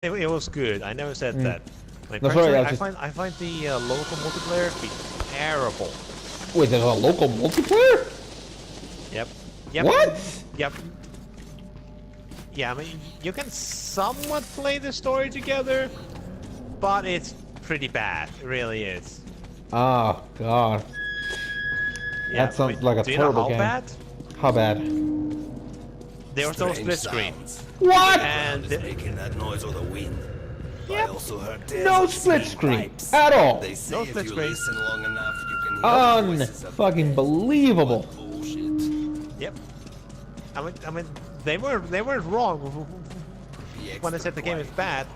It was good. I never said that. I mean, No, sorry, personally, I was I find the local multiplayer to be terrible. Wait, there's a local multiplayer? Yep. Yep. What? Yep. Yeah, I mean, you can somewhat play the story together, but it's pretty bad. It really is. Oh, God. Yeah, That sounds like a do you know terrible how game. bad? How bad? There was no split screen. What? And making that noise with the wind. Yep. I also heard No split screen at all. They say No if split you screen. listen long enough, you can hear the voices of Unfucking believable. bullshit. Yep. I mean, they weren't wrong when they said the game is bad.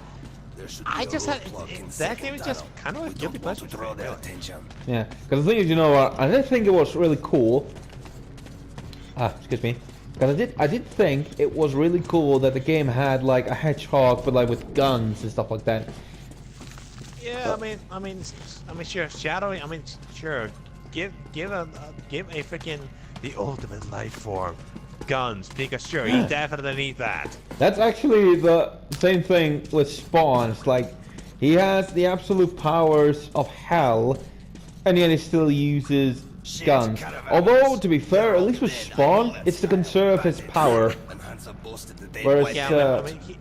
There should I be a just had roadblock in that second game is just tunnel. kind of a We guilty don't want pleasure to to draw me, their really. attention. Yeah, because the thing is, you know what? I did think it was really cool. Excuse me. Because I did think it was really cool that the game had like a hedgehog, but like with guns and stuff like that. Yeah, I mean, sure, shadowing. I mean, sure, give a freaking the ultimate life form, guns, because sure, you definitely need that. That's actually the same thing with Spawn. It's like he has the absolute powers of hell, and yet he still uses guns. Although, to be fair, at least with Spawn, it's to conserve his power. Whereas, Yeah,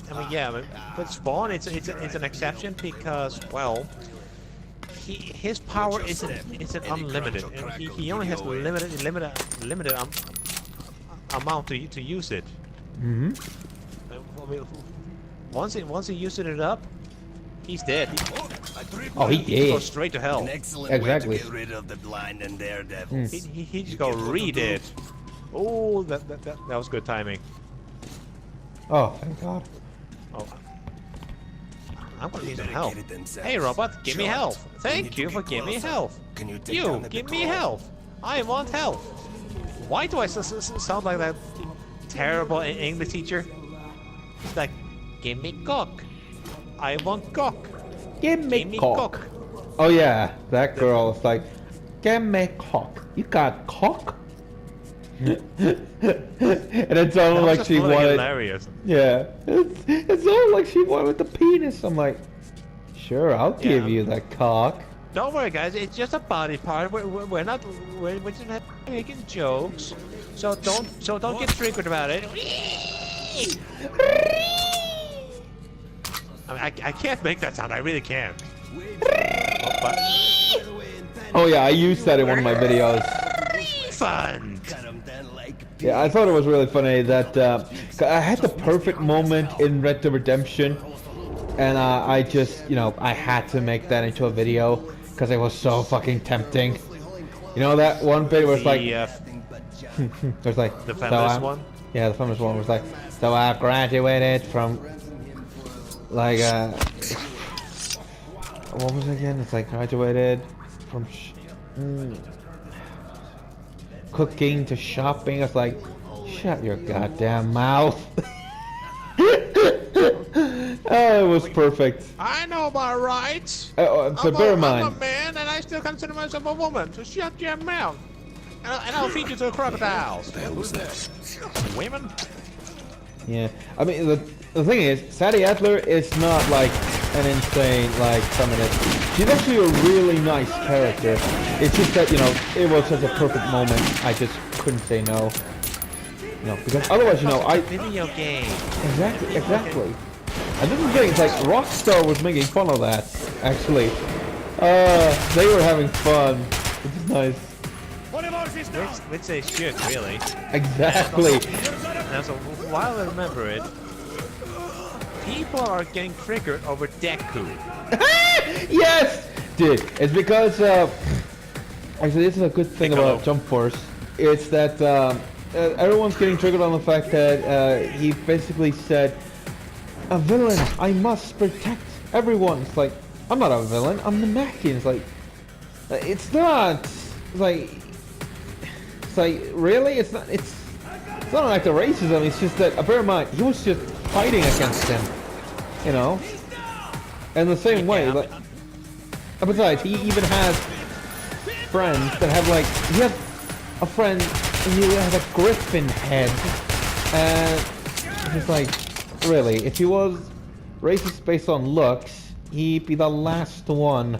I mean, with Spawn, it's an exception because, well, his power isn't unlimited, and he only has limited amount to use it. Mm-hmm. I mean, once he uses it up, he's dead. Oh, he He goes did. straight to hell. An excellent Exactly. way to get rid of the blind and daredevils. He just go read it. Oh, that was good timing. Oh, thank God. Oh, I'm gonna need some Dedicated help. themselves. Hey, robot, give me Short. health. We Thank need to you get for giving me closer. health. Can you take You down the give me patrol? health. I want health. Why do I sound like that terrible English teacher? It's like, give me cock. I want cock. Give me Give me cock. cock. Oh yeah, that girl is like, give me cock. You got cock? And it sounded That was like just she bloody wanted. hilarious. Yeah, it sounded like she wanted the penis. I'm like, sure, I'll give Yeah. you that cock. Don't worry, guys. It's just a body part. We're just not making jokes. So don't get triggered about it. I mean, I can't make that sound. I really can't. Oh yeah, I used that in one of my videos. Fun. Yeah, I thought it was really funny that I had the perfect moment in Red Dead Redemption, and I just, you know, I had to make that into a video because it was so fucking tempting. You know that one bit where it's like, there's like the feminist one. Yeah, the feminist one was like, so I graduated from like what was it again? It's like graduated from cooking to shopping. It's like, shut your goddamn mouth. Oh, it was perfect. I know my rights. But bear in I'm a mind, man, and I still consider myself a woman. So shut your mouth. And I'll feed you to crocodiles. Who's that? Women? yeah. I mean, the thing is, Sadie Adler is not like an insane like feminist. She's actually a really nice character. It's just that, you know, it was such a perfect moment. I just couldn't say no. No, because otherwise, you know, Video game. exactly. And this is the thing. It's like Rockstar was making fun of that. Actually, they were having fun, which is nice. Which they should, really. Exactly. Now, so while I remember it, people are getting triggered over Deku. Yes, dude. It's because actually, this is a good thing Piccolo. about Jump Force. It's that everyone's getting triggered on the fact that he basically said, "A villain, I must protect everyone." It's like, I'm not a villain. I'm the Mackie. It's like, it's not. It's like, really? It's not. It's not an act of racism. It's just that, bear in mind, he was just fighting against him. You know. And the same way, Yeah, like, and besides, he even has friends that have like, he has a friend and he has a griffin head, and he's like, really, if he was races based on looks, he'd be the last one.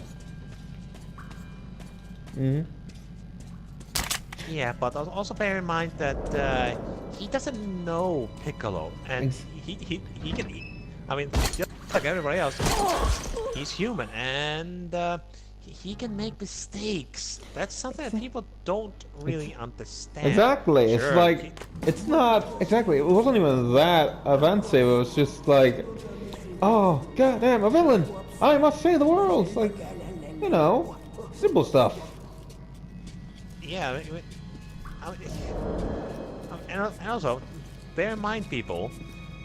Yeah, but also bear in mind that he doesn't know Piccolo, and he can. I mean, just like everybody else, he's human, and he can make mistakes. That's something that people don't really understand. Exactly. Sure, It's like it's not exactly. It wasn't even that offensive. It was just like, oh goddamn, a villain! I must save the world. It's like, you know, simple stuff. yeah, and also bear in mind, people,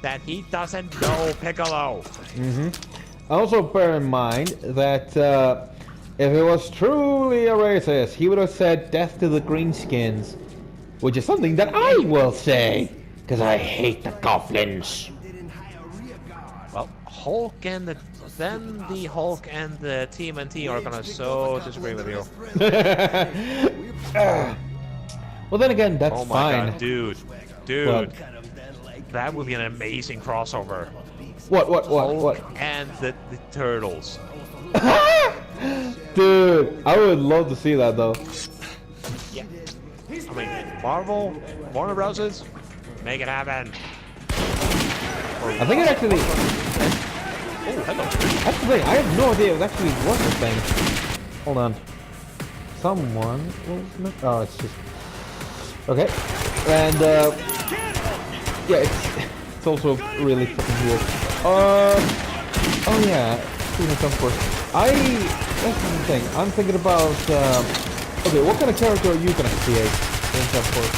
that he doesn't know Piccolo. Also, bear in mind that if it was truly a racist, he would have said death to the greenskins, which is something that I will say, because I hate the goblins. Well, Hulk and the Hulk and the TMNT are gonna so disagree with you. Well, then again, that's Oh my fine. god, dude, What? that would be an amazing crossover. What? And the turtles. Dude, I would love to see that though. Yeah. I mean, Marvel, Warner Bros. Make it happen. I think it actually. Oh, hello. That's the thing. I have no idea if it actually was a thing. Hold on. Someone. Oh, it's just. Okay. And yeah, it's also really fucking weird. Oh yeah. Speaking of Jump Force, that's the thing. I'm thinking about. Okay, what kind of character are you gonna create in Jump Force?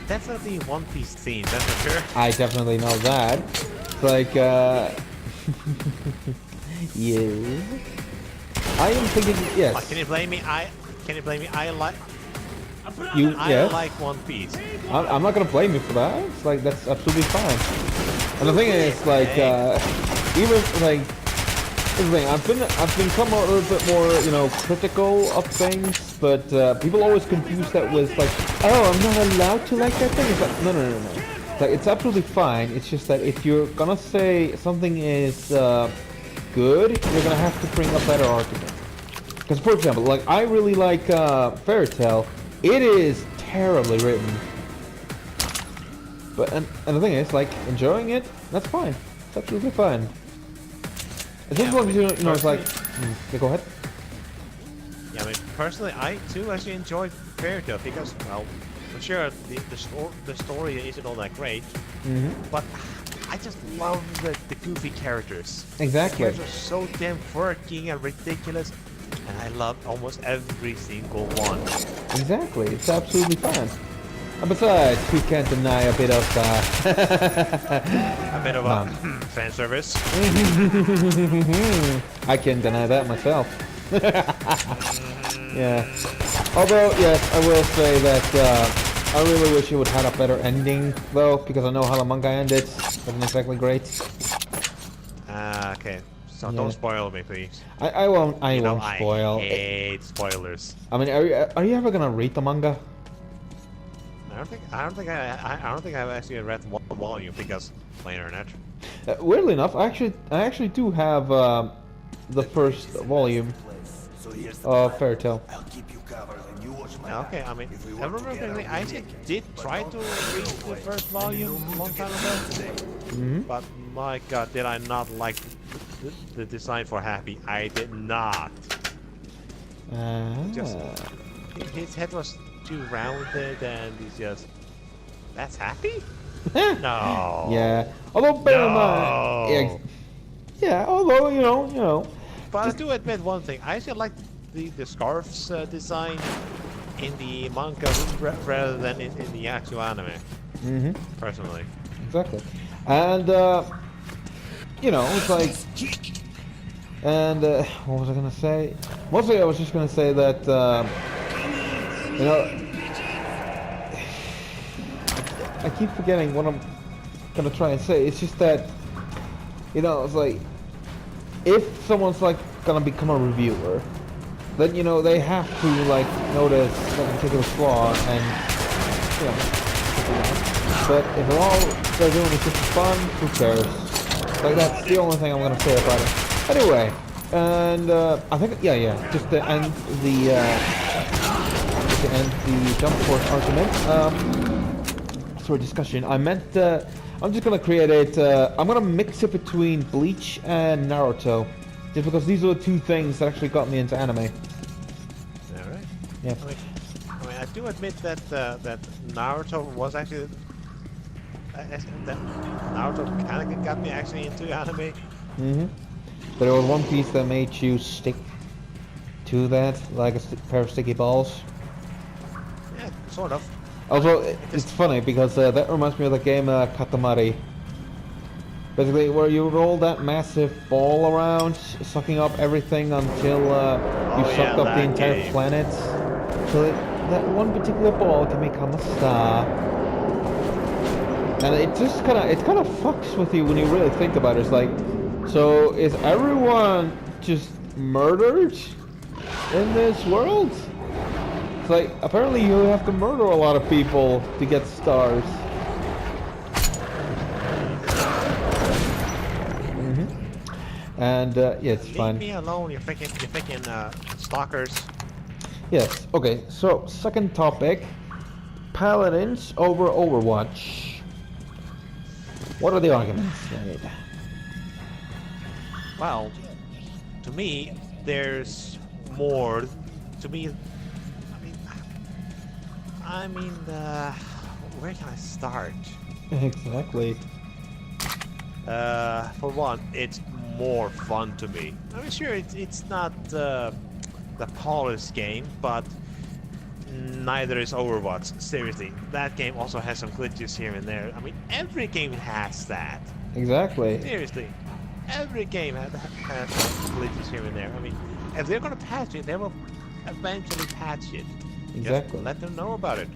Definitely One Piece theme, that's for sure. I definitely know that. It's like, yes. I am thinking, yes. Can you blame me? I like. Yes. like One Piece. I'm not gonna blame you for that. It's like, that's absolutely fine. And the thing is, like, even, like, here's the thing, I've become a little bit more, you know, critical of things, but people always confuse that with like, oh, I'm not allowed to like that thing. It's like, no. It's like, it's absolutely fine. It's just that if you're gonna say something is good, you're gonna have to bring a better argument. Because, for example, like, I really like Fairy Tail. It is terribly written. But, and the thing is, like, enjoying it, that's fine. It's absolutely fine. As long as you know, it's like, yeah, go ahead. Yeah, I mean, personally, I too actually enjoyed Fairy Tail because, well, for sure, the story isn't all that great, but I just love the goofy characters. Exactly. The characters are so damn quirky and ridiculous, and I love almost every single one. Exactly, it's absolutely fine. And besides, we can't deny a bit of Fan service. I can deny that myself. Yeah. Although, yes, I will say that I really wish it would have had a better ending, though, because I know how the manga ended. Wasn't exactly great. Okay. So Yeah. don't spoil me, please. I won't. I You know, won't spoil. I hate spoilers. I mean, are you ever gonna read the manga? I don't think I've actually read one volume because plain internet. Weirdly enough, I actually do have the first volume of Fairy Tail. I'll keep you covered and you watch my Okay, I mean, I remember correctly, I actually did try to read the first volume a long time ago, but my god, did I not like the design for Happy? I did not. Just his head was too rounded, and he's just. That's Happy? No. Yeah. Although bear in mind, yeah. Although you know. But I do admit one thing. I actually like the scarf's design in the manga rather than in the actual anime. Personally. Exactly. And you know, it's like, and what was I gonna say? Mostly, I was just gonna say that you know, I keep forgetting what I'm gonna try and say. It's just that, you know, it's like, if someone's like gonna become a reviewer, then you know they have to like notice that particular flaw and you know. But if all they're doing is just fun, who cares? Like, that's the only thing I'm gonna say about it. Anyway, and I think, yeah, just to end the Jump Force argument, sorry, discussion. I meant, I'm just gonna create it, I'm gonna mix it between Bleach and Naruto. Just because these are the two things that actually got me into anime. Alright. Yeah. I mean, I do admit that that Naruto was actually that Naruto kind of got me actually into anime. Mm-hmm. But it was One Piece that made you stick to that, like a pair of sticky balls. Yeah, sort of. Also, it's funny because that reminds me of the game Katamari. Basically, where you roll that massive ball around, sucking up everything until you sucked up the entire planet. So that one particular ball can become a star. And it just kind of fucks with you when you really think about it. It's like, so is everyone just murdered in this world? It's like, apparently you have to murder a lot of people to get stars. And yeah, it's fine. Leave me alone, you're freaking stalkers. Yes. Okay. So second topic: Paladins over Overwatch. What are the arguments made? Well, to me, there's more. To me, I mean, where can I start? Exactly. For one, it's more fun to me. I mean, sure, it's not the polished game, but neither is Overwatch. Seriously, that game also has some glitches here and there. I mean, every game has that. Exactly. Seriously, every game has some glitches here and there. I mean, if they're gonna patch it, they will eventually patch it. Exactly. Just let them know about it.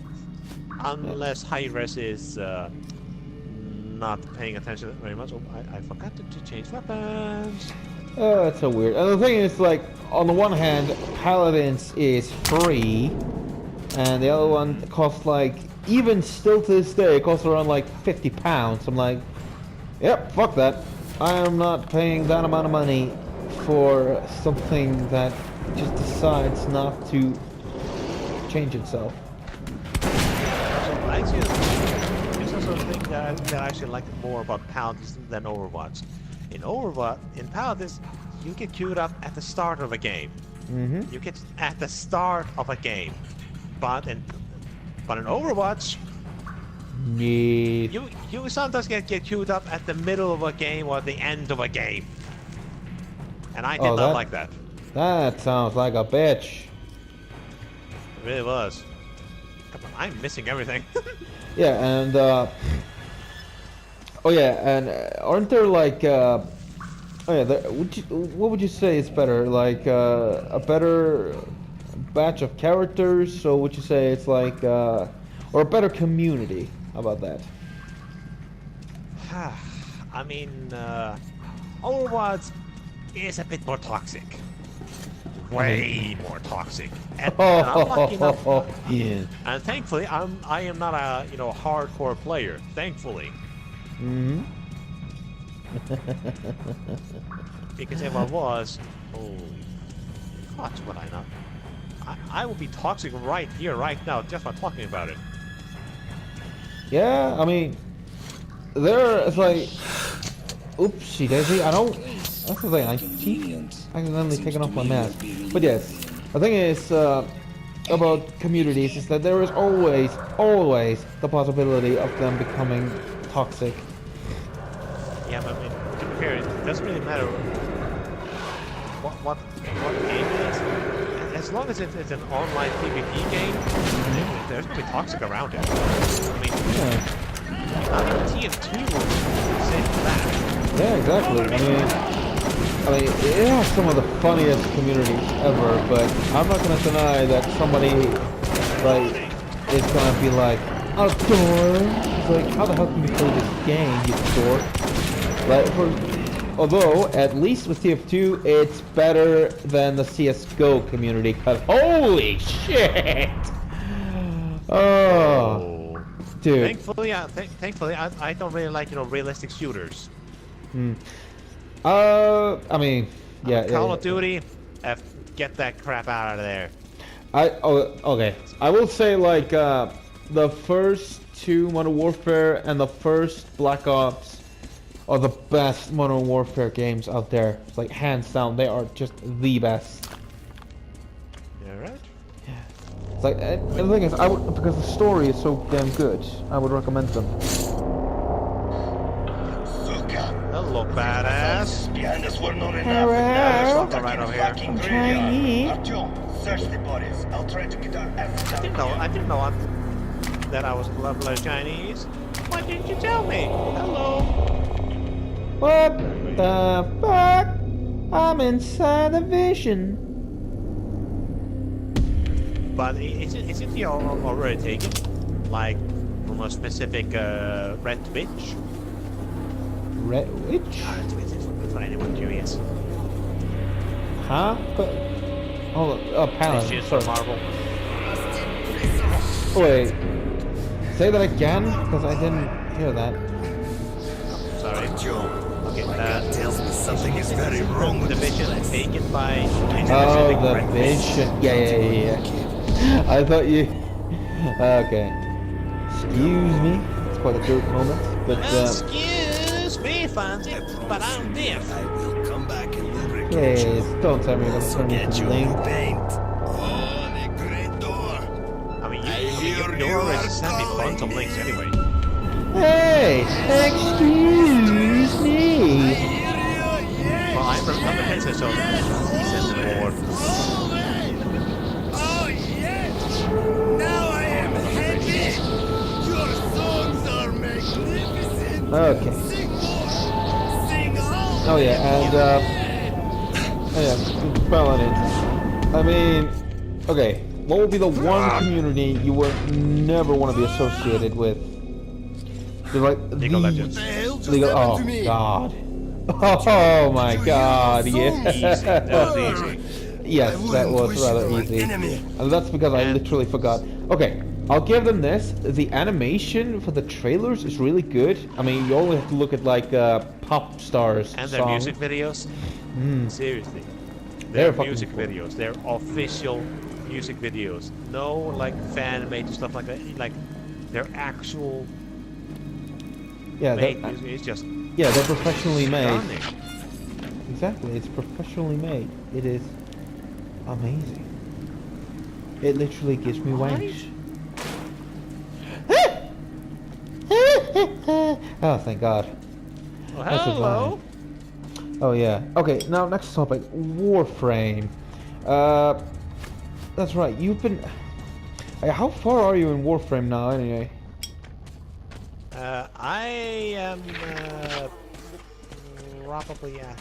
Unless Hi-Res is not paying attention very much. Oh, I forgot to change weapons. Oh, that's so weird. And the thing is, like, on the one hand, Paladins is free, and the other one costs, like, even still to this day, it costs around, like, £50. I'm like, yep, fuck that. I am not paying that amount of money for something that just decides not to change itself. There's also a thing that I actually like more about Paladins than Overwatch. In Paladins, you get queued up at the start of a game. Mm-hmm. You get at the start of a game, but in Overwatch, Yeah. you sometimes get queued up at the middle of a game or at the end of a game, and I did not like that. That sounds like a bitch. It really was. Come on, I'm missing everything. Yeah, and oh yeah, and aren't there like oh yeah, what would you say is better? Like a better batch of characters, so would you say it's like or a better community? How about that? I mean, Overwatch is a bit more toxic. Way more toxic. And I'm lucky enough. Yeah. And thankfully, I am not a hardcore player. Thankfully. Mm-hmm. Because if I was, oh, what would I not? I would be toxic right here, right now, just by talking about it. Yeah, I mean, it's like, oopsie daisy. I don't. That's the thing. I keep accidentally taking off my mask. But yes, the thing is about communities is that there is always the possibility of them becoming toxic. Yeah, but I mean, to be fair, it doesn't really matter what game it is. As long as it's an online PvP game, there's gonna be toxic around it. I mean, not even TF2 will say that. Yeah, exactly. I mean, it has some of the funniest communities ever, but I'm not gonna deny that somebody like is gonna be like, a door. It's like, how the hell can we play this game, you dork? Like, although at least with TF2, it's better than the CS:GO community. Cause holy shit! Oh, Dude. Thankfully, I don't really like realistic shooters. I mean, yeah. Call of Duty, get that crap out of there. Okay. I will say like the first two Modern Warfare and the first Black Ops are the best Modern Warfare games out there. Like hands down, they are just the best. Yeah, right. It's like, and the thing is, because the story is so damn good, I would recommend them. Hello, badass. Behind us were not enough. Hello. There's something right over here. Fucking Chinese. Artyom, search the bodies. I'll try to get our asses out. I didn't know that I was blood Chinese. Why didn't you tell me? Hello. What the fuck? I'm inside the vision. But isn't he already taken? Like from a specific red Twitch? Red witch? Red Twitch is for anyone curious. Huh? But hold on. Oh, Palin. Issues for Sorry. Marvel. Wait. Say that again, because I didn't hear that. Sorry. Okay. Tells me something is very wrong with The this Vision place. taken by any Oh, specific the red vision. Yeah. I thought you. Okay. Excuse me. It's quite a good moment, but Excuse me, Fonzie, but I'm deaf. I will come back and lubricate please you. don't tell me you're gonna Also turn me get into you Link. new paint. Oh, the great door. I mean, hear you you already are sent me calling bunch of me. links anyway. Hey, excuse me. Well, I'm the headset, so he sent me more. Oh, yes! Now I am happy! Your songs are magnificent! Okay. Sing more! Sing all! Oh yeah, and oh yeah, Paladin. I mean, okay. What would be the one community you would never want to be associated with? The like League of Legends. What the hell just League of, happened oh to me? God. Oh my God. Easy. That was Yeah. easy. Yes, I that wouldn't was wish you rather were an easy. enemy. And that's because I And- literally forgot. Okay, I'll give them this. The animation for the trailers is really good. I mean, you only have to look at like pop stars And their songs. music videos. Seriously. They're Their fucking music cool. videos. They're official music videos. No like fan made stuff like that. Like they're actual Yeah, made they're, music. It's just yeah, they're professionally made. stunning. Exactly, it's professionally made. It is amazing. It literally gives me wanks. Oh, thank God. Oh, That's a hello. Oh yeah. Okay, now next topic, Warframe. That's right. You've been. How far are you in Warframe now, anyway? I am probably at.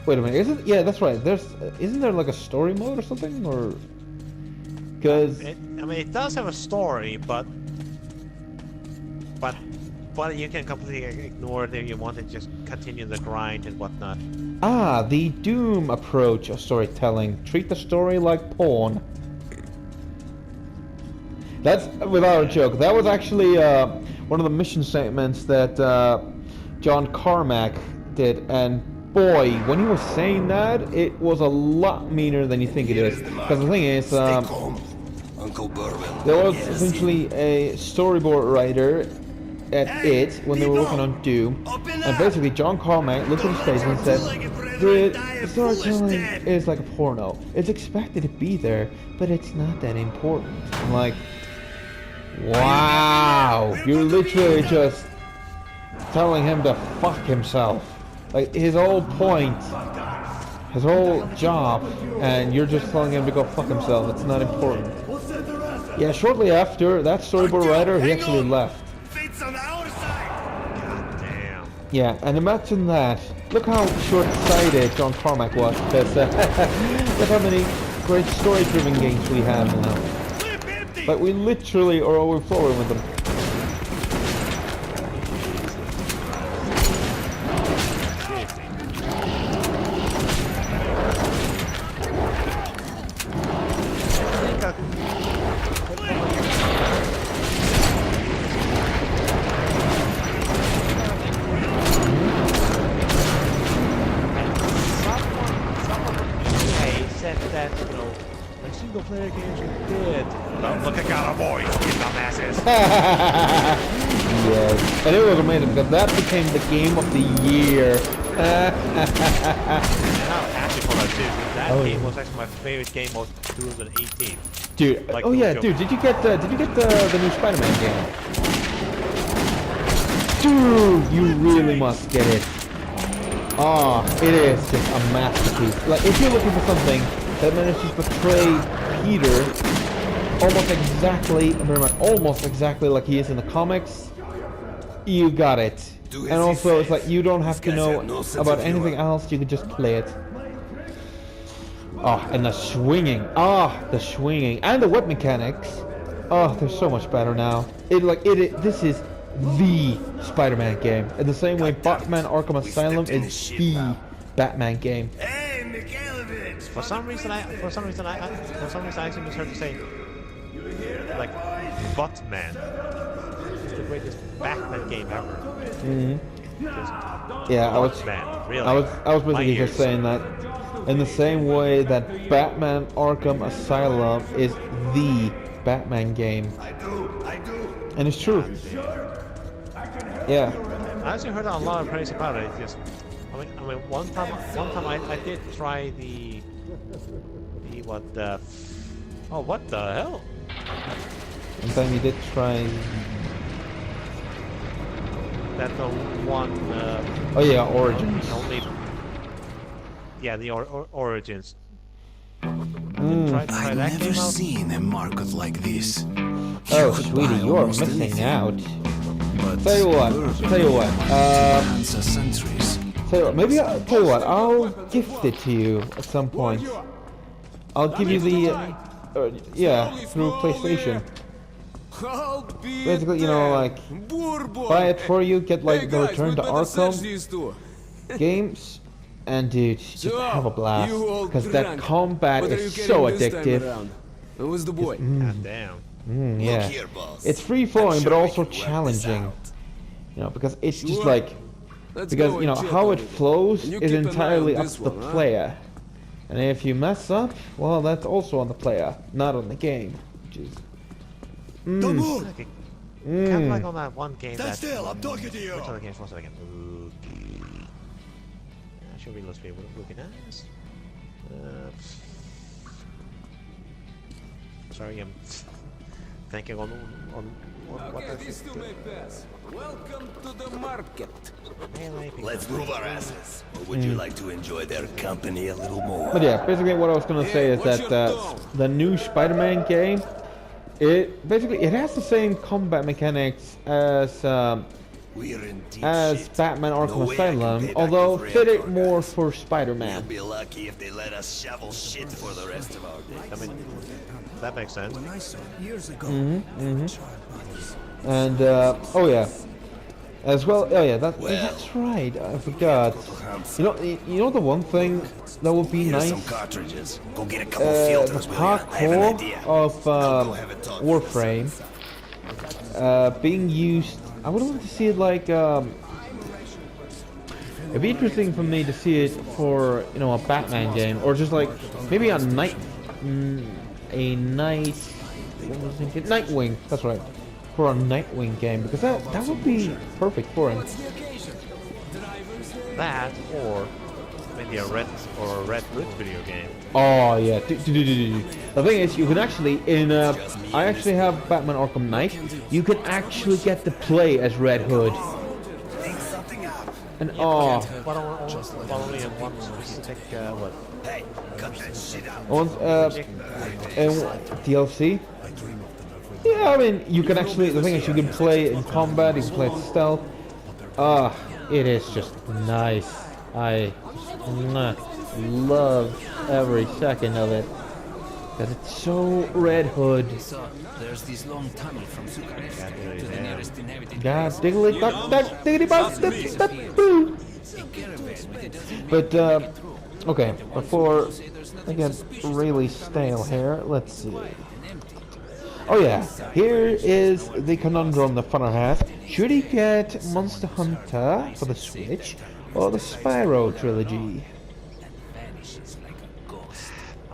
Wait a minute. Isn't? Yeah, that's right. Isn't there like a story mode or something, or? Because. I mean, it does have a story, but you can completely ignore it if you want to just continue the grind and whatnot. Ah, the Doom approach of storytelling. Treat the story like porn. That's without a joke. That was actually one of the mission statements that John Carmack did, and boy, when he was saying that, it was a lot meaner than you think it is. Because the thing is, Stay calm. Uncle Bourbon. there was Yes, essentially a storyboard writer at it when they were working on Doom, and basically John Carmack looked at his face and said, the storytelling is like a porno. It's expected to be there, but it's not that important. I'm like, wow, you're literally just telling him to fuck himself. Like, his whole point, his whole job, and you're just telling him to go fuck himself. It's not important. Yeah, shortly after, that storyboard writer, he actually left. Fate's on our side. Damn. Yeah, and imagine that. Look how short-sighted John Carmack was, because look how many great story-driven games we have now. Clip empty. Like, we literally are overflowing with them. multiplayer games you did. Don't look at God, boys, you dumbasses. Yes, and it was amazing because that became the game of the year. And I'm happy for that too. That game was actually my favorite game of 2018. Dude, Like, oh yeah, joke. dude, did you get the new Spider-Man game? Dude, you really must get it. Ah, it is just a masterpiece. Like, if you're looking for something that manages to portray Peter almost exactly like he is in the comics, you got it. And also, it's like you don't have to know about anything else. You can just play it. Oh, and the swinging. The swinging and the whip mechanics. Oh, they're so much better now. This is the Spider-Man game. In the same way Batman Arkham Asylum is the Batman game. For some reason I actually misheard you say like Batman. It's the greatest Batman game ever. Yeah, I was really. basically just saying that in the same way that Batman Arkham Asylum is the Batman game. I do. And it's true. Yeah. I actually heard a lot of praise about it. It's just, I mean, one time I did try what the hell? One time you did try. That the one. Oh yeah, Origins. Yeah, the Origins. I've never seen a market like this. Oh, sweetie, you're missing out. Tell you what. Maybe I'll tell you what. I'll gift it to you at some point. I'll give you the through PlayStation. Basically, you know, like buy it for you, get like the Return to Arkham games, and dude, just have a blast because that combat is so addictive. Who's the boy? God damn. Yeah, it's free flowing but also challenging. You know, because it's just like you know how it flows is entirely up to the player, and if you mess up, well, that's also on the player, not on the game. Which is Don't move. Kind of like on that one game. Stand still. I'm talking to you. Which other games was it again? Okay. I should be looking at this. Sorry, I'm thinking on what This to my pass. Welcome to the market. Let's move our asses. Or would you like to enjoy their company a little more? But yeah, basically what I was gonna say is that the new Spider-Man game, it has the same combat mechanics as Batman Arkham Asylum, although fitted more for Spider-Man. We'll be lucky if they let us shovel shit for the rest of our days. I mean, that makes sense. And oh yeah, as well. Oh yeah, that's right. I forgot. You know the one thing that would be nice. Some cartridges. Go get a couple The filters. parkour of Warframe being used. I would love to see it like. It'd be interesting for me to see it for a Batman game, or just like maybe a Nightwing. That's right, for a Nightwing game, because that would be perfect for him. That or maybe a Red Hood video game. Oh yeah, the thing is, you can actually I actually have Batman Arkham Knight. You can actually get to play as Red Hood. And But only in one specific what? Hey, cut that shit out. DLC. Yeah, I mean, you can actually. The thing is, you can play in combat. You can play it stealth. It is just nice. I love every second of it because it's so Red Hood. There's this long tunnel from Bucharest to the nearest inhabited God, diggly, diggity, boo. But okay, before I get really stale here, let's see. Oh yeah, here is the conundrum the funner has. Should he get Monster Hunter for the Switch or the Spyro trilogy?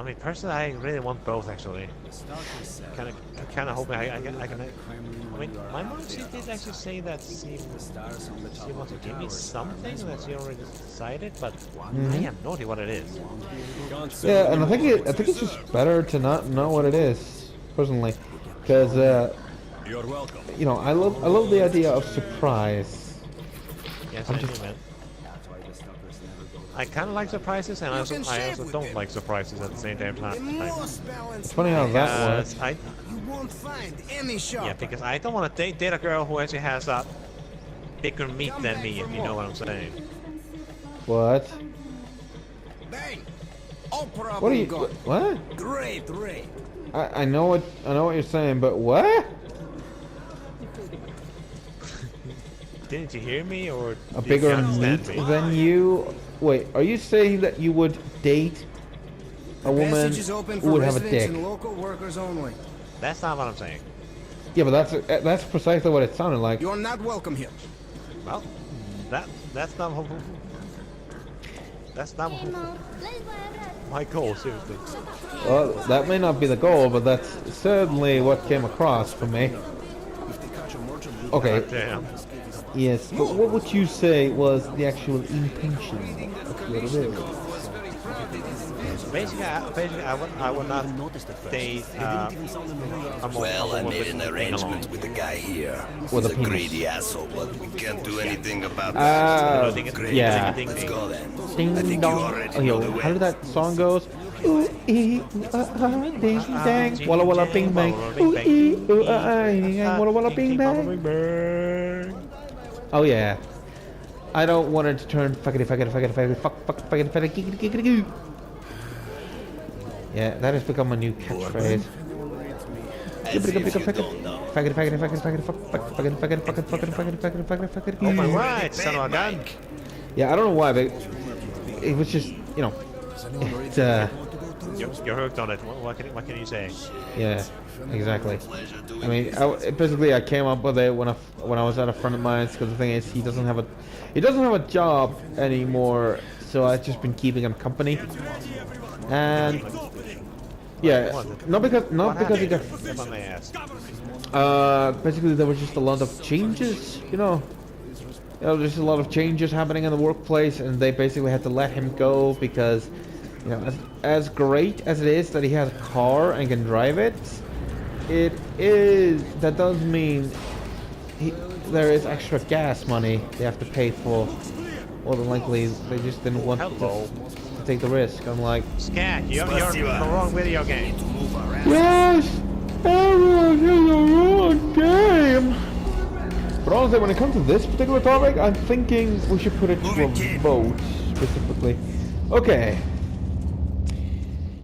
I mean, personally, I really want both actually. Kind of hoping I can. I mean, my mom, she did actually say that she wants to give me something that she already decided, but I have no idea what it is. Yeah, and I think it's just better to not know what it is, personally, because You're welcome. you know, I love the idea of surprise. Yes, I do, man. I kind of like surprises, and I also don't like surprises at the same time. It's funny how that works. You won't find any shop. Yeah, because I don't want to date a girl who actually has a bigger meat than me, if you know what I'm saying. What? Bang! All problem What are you? gone. What? Great rate. I know what you're saying, but what? Didn't you hear me, or A did bigger you understand meat me? than you? Wait, are you saying that you would date a woman Passage is open who for would have a residents dick? and local workers only. That's not what I'm saying. Yeah, but that's precisely what it sounded like. You're not welcome here. Well, that's not my goal. Seriously. Well, that may not be the goal, but that's certainly what came across for me. Okay, Damn. yes, but what would you say was the actual intention of what it is? Basically, I would not date Well, I made an arrangement with the guy here. With He's a a penis. greedy asshole, but we can't do anything about that. Great. Yeah. Let's go then. Ding I think you dong. already Oh, know yo, the how way. did that song goes? Ooh ee ooh ding dang, walla walla bing bang. Ooh ee ooh walla walla bing bang. Oh yeah. I don't want it to turn fuckity fuckity fuckity fuckity fuck fuck fuckity fuckity giggity giggity goo. Yeah, that has become a new catchphrase. As if you don't know. Faggity faggity faggity faggity fuck fuck faggity faggity fucking fucking faggity faggity faggity faggity. Oh my right, son of a gun. Yeah, I don't know why, but it was just, you know, it's You're hooked on it. What can you say? yeah, exactly. I mean, basically I came up with it when I was at a friend of mine's, because the thing is he doesn't have a job anymore, so I've just been keeping him company. And yeah, not because he got. If I may ask. Basically there was just a lot of changes, you know. There's a lot of changes happening in the workplace, and they basically had to let him go because, you know, as great as it is that he has a car and can drive it, that does mean there is extra gas money they have to pay for. More than likely, they just didn't want to take the risk. I'm like, Scat, you're in the wrong video game. yes, everyone's in the wrong game. But honestly, when it comes to this particular topic, I'm thinking we should put it to a vote, specifically. Okay.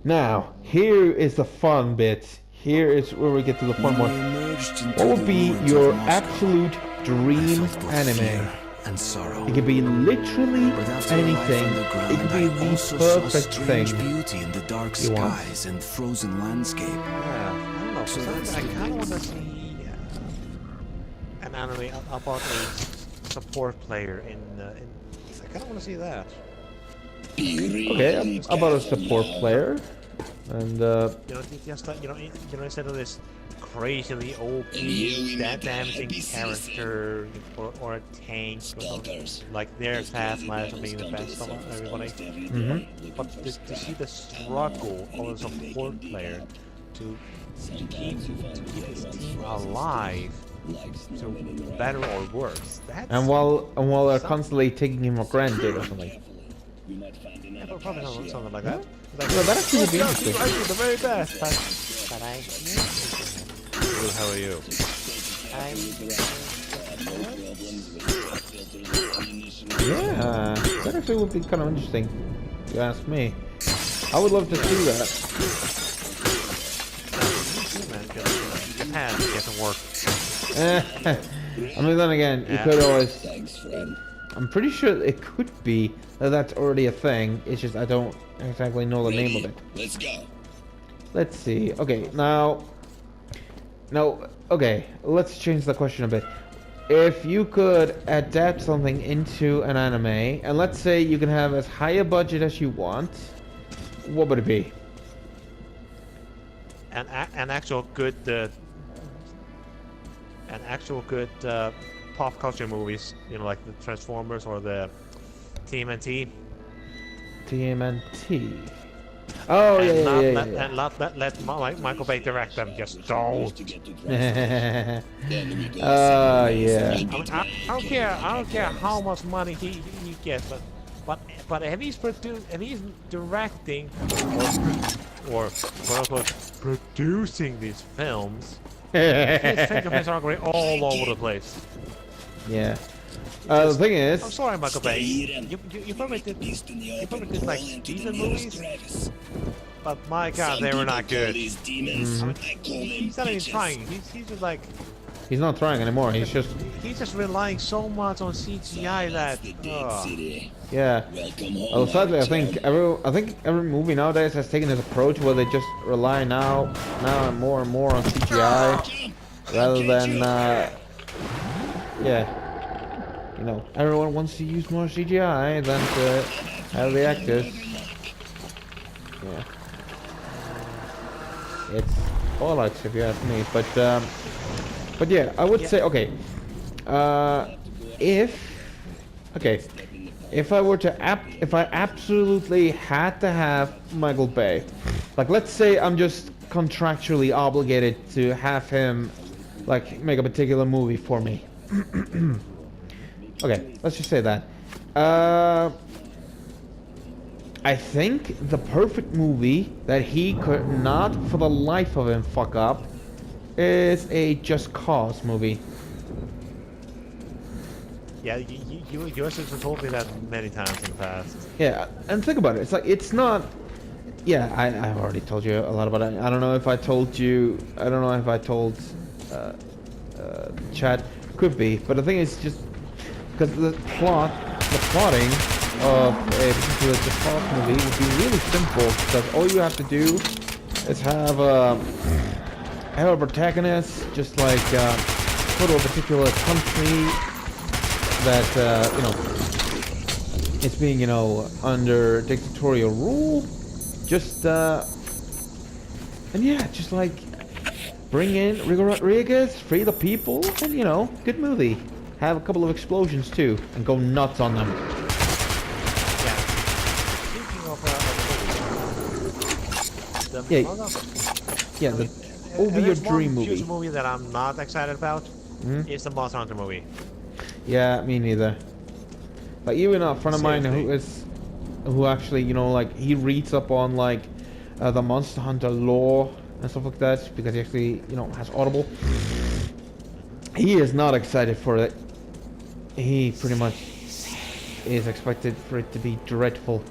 Now, here is the fun bit. Here is where we get to the fun one. What would be your absolute dream anime? And sorrow. It could be literally But after a life anything. underground, It could be I the also saw perfect strange thing. beauty in the dark you want. skies and frozen landscape. Yeah, I don't know. So Sometimes that's I the kind of want to reason. see an anime about a support player in I kind of want to see that. Okay, about a support player. And, You know, just like, you know, instead of this crazily OP, damaging character or a tank, like their task matters of being the best of everybody. But to see the struggle of a support player to keep his team alive, so better or worse. and while they're constantly taking him for granted or something. Yeah, but probably something like that. Like, Well, that actually would be interesting. I do the very best, but I. Well, how are you? Yeah, that actually would be kind of interesting, if you ask me. I would love to see that. Japan doesn't work. I mean, then again, you Yeah. could always... I'm pretty sure it could be that that's already a thing. It's just I don't exactly know the name of it. Let's go. Let's see. Okay, now... Okay, let's change the question a bit. If you could adapt something into an anime, and let's say you can have as high a budget as you want, what would it be? an actual good pop culture movies, you know, like the Transformers or the TMNT. TMNT. Oh And yeah. and not let Michael Bay direct them. Just don't. Yeah. I mean, I don't care. I don't care how much money he gets, but if he's directing or quote unquote producing these films, his fingerprints are going all over the place. Yeah. The thing is, I'm sorry, Michael Bay. You probably did like decent movies, but my God, they were not good. I mean, he's not even trying. He's just like. he's not trying anymore. He's just relying so much on CGI that. yeah. Well, sadly, I think every movie nowadays has taken this approach where they just rely now and more on CGI rather than yeah. You know, everyone wants to use more CGI than to have the actors. Yeah. It's bollocks if you ask me, but yeah, I would say okay. If I were to if I absolutely had to have Michael Bay, like let's say I'm just contractually obligated to have him like make a particular movie for me. Okay, let's just say that. I think the perfect movie that he could not for the life of him fuck up is a Just Cause movie. Yeah, you actually told me that many times in the past. Yeah, and think about it. It's like, it's not... Yeah, I've already told you a lot about it. I don't know if I told you... I don't know if I told Chad. Could be. But the thing is just... Because the plotting of a particular Just Cause movie would be really simple. Because all you have to do is have a protagonist, just like go to a particular country that you know, it's being, you know, under dictatorial rule. Just and yeah, just like bring in Rodriguez, free the people, and you know, good movie. Have a couple of explosions too, and go nuts on them. Yeah. Speaking of the over your dream one movie. movie that I'm not excited about is the Monster Hunter movie. Yeah, me neither. Like even a friend of mine who actually, you know, like he reads up on like the Monster Hunter lore and stuff like that because he actually, you know, has Audible. He is not excited for it. He pretty much is expected for it to be dreadful.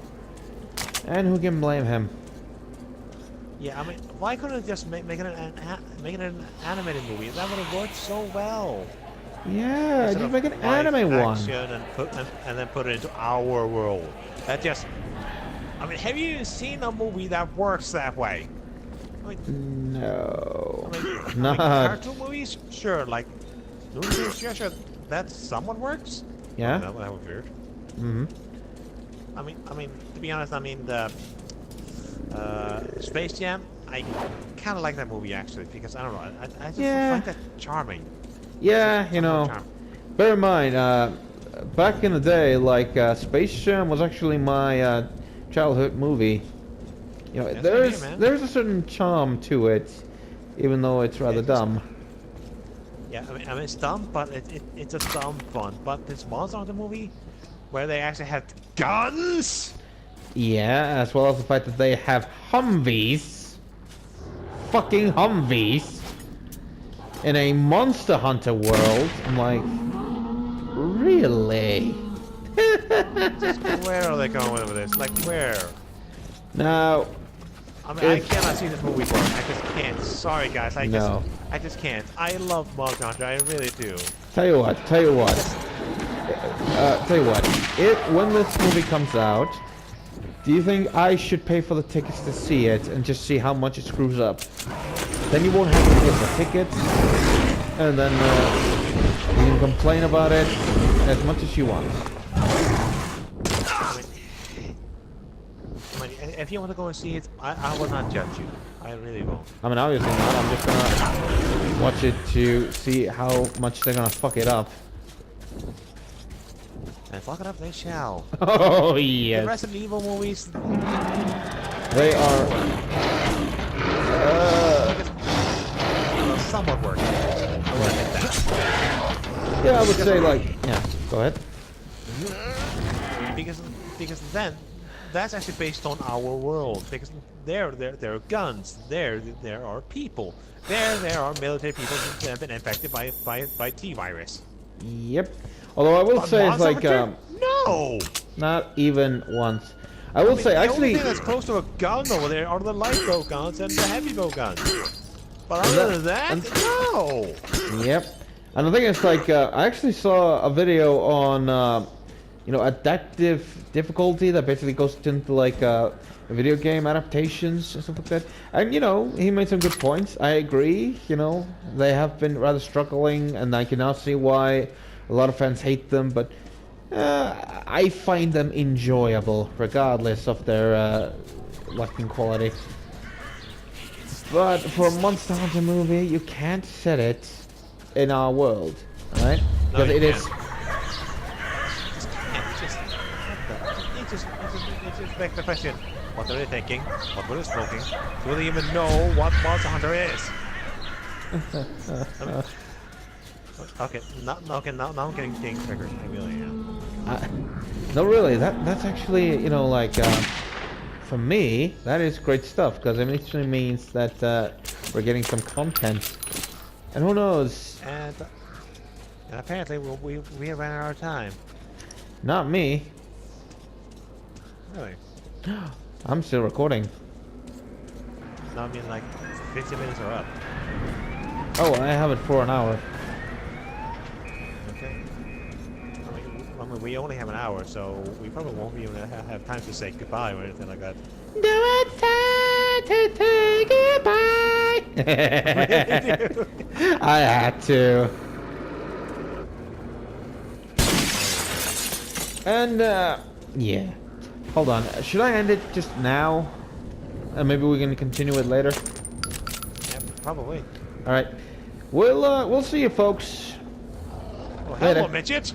And who can blame him? Yeah, I mean, why couldn't it just make it an animated movie? That would have worked so well. Yeah, Instead just make an live anime one. action and then put it into our world. That just... I mean, have you seen a movie that works that way? I mean, no. I mean, Not. cartoon movies? Sure, like... Sure, that somewhat works. Yeah? That was weird. Mm-hmm. I mean, to be honest, I mean, the... Space Jam, I kind of like that movie actually, because I don't know, I just find that charming. Yeah, you know, bear in mind, back in the day, like, Space Jam was actually my, childhood movie. You know, there's a certain charm to it, even though it's rather dumb. Yeah, I mean, it's dumb, but it's a dumb fun. But this Monster Hunter movie, where they actually had guns? Yeah, as well as the fact that they have Humvees. Fucking Humvees. In a Monster Hunter world. I'm like, really? Where are they going with this? Like, where? Now, I mean, I cannot see this movie work. I just can't. Sorry, guys. I just can't. I love Monster Hunter. I really do. Tell you what. When this movie comes out, do you think I should pay for the tickets to see it and just see how much it screws up? Then you won't have to get the tickets, and then you can complain about it as much as you want. I mean, if you want to go and see it, I will not judge you. I really won't. I mean, obviously not. I'm just gonna watch it to see how much they're gonna fuck it up. And fuck it up, they shall. Oh The yes. Resident Evil movies, They are. somewhat working. I will admit that. Yeah, I would say like. Yeah. Go ahead. Because then that's actually based on our world. Because there are guns. There are people. There are military people who have been infected by T-virus. Yep. Although I will But say it's Monster like Hunter? No. not even once. I will say The actually. only thing that's close to a gun over there are the light bow guns and the heavy bow guns. But other than that, no. Yep. And the thing is, like, I actually saw a video on, you know, adaptive difficulty that basically goes into like video game adaptations and stuff like that. And you know, he made some good points. I agree. You know, they have been rather struggling, and I can now see why a lot of fans hate them. But I find them enjoyable, regardless of their lacking quality. But for a Monster Hunter movie, you can't set it in our world, right? No, Because you it is. It just begs the question: what are they thinking? What were they smoking? Do they even know what Monster Hunter is? Okay, now I'm getting triggered. I really am. No, really, that's actually, you know, like, for me, that is great stuff, because it actually means that we're getting some content. And who knows? And apparently we have ran out of time. Not me. Really? I'm still recording. No, I mean like 50 minutes are up. Oh, I have it for an hour. Okay. I mean, we only have an hour, so we probably won't even have time to say goodbye or anything like that. Do it time to say goodbye. I had to. And yeah. Hold on. Should I end it just now? And maybe we can continue it later. Yeah, probably. All right. We'll see you folks. Well, Later. hello, midget.